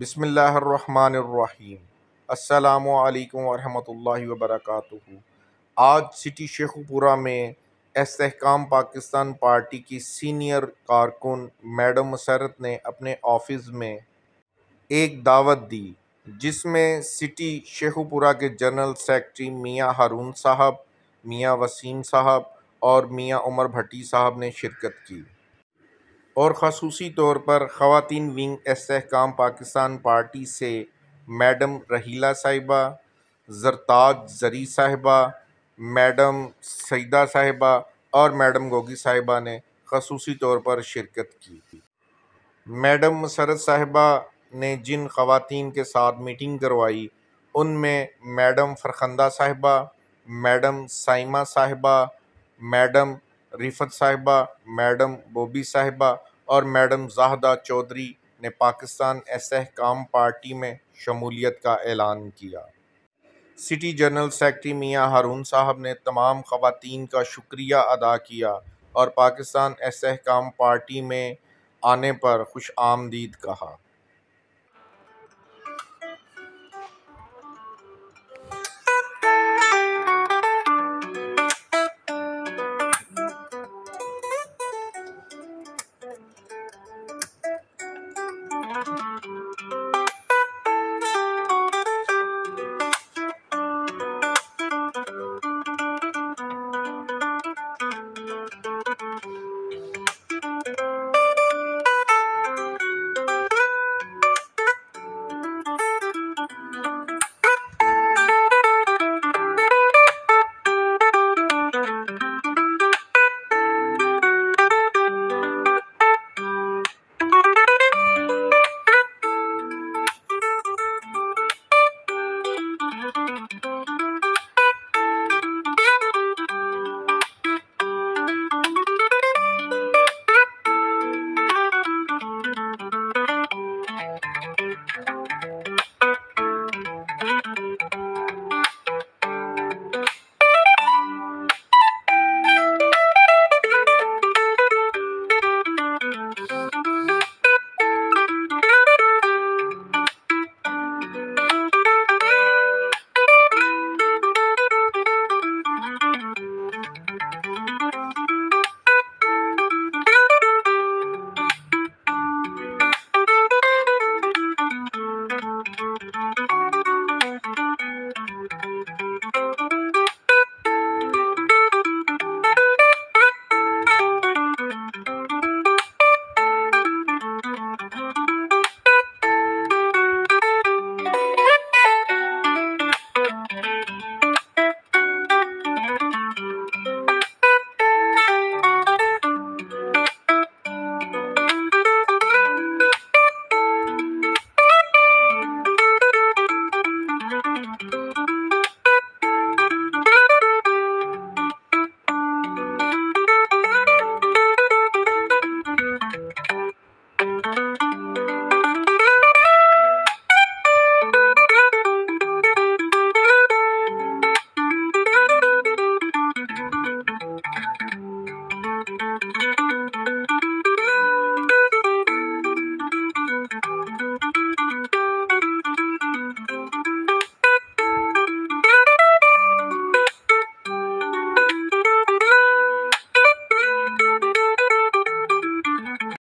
बिस्मिल्लाहिर्रहमानिर्रहीम। अस्सलामु अलैकुम वरहमतुल्लाहि वबरकातुहू। आज सिटी शेखुपुरा में इस्तेहकाम पाकिस्तान पार्टी की सीनियर कारकुन मैडम मुसर्रत ने अपने ऑफिस में एक दावत दी, जिसमें सिटी शेखुपुरा के जनरल सेक्रेटरी मियां हारून साहब, मियां वसीम साहब और मियां उमर भट्टी साहब ने शिरकत की और ख़ुसूसी तौर पर ख़वातीन विंग इस्तेहकाम पाकिस्तान पार्टी से मैडम रहीला साहिबा, ज़रताज ज़री साहिबा, मैडम सईदा साहिबा और मैडम गोगी साहिबा ने ख़ुसूसी तौर पर शिरकत की। मैडम मुसर्रत साहिबा ने जिन ख़वातीन के साथ मीटिंग करवाई उनमें मैडम फ़रखंदा साहिबा, मैडम साइमा साहिबा, मैडम रिफ़त साहिबा, मैडम बोबी साहिबा और मैडम ज़ाहदा चौधरी ने पाकिस्तान इस्तेहकाम पार्टी में शमूलियत का ऐलान किया। सिटी जनरल सेक्रेटरी मियां हारून साहब ने तमाम ख़वातीन का शुक्रिया अदा किया और पाकिस्तान इस्तेहकाम पार्टी में आने पर खुश आमदीद कहा।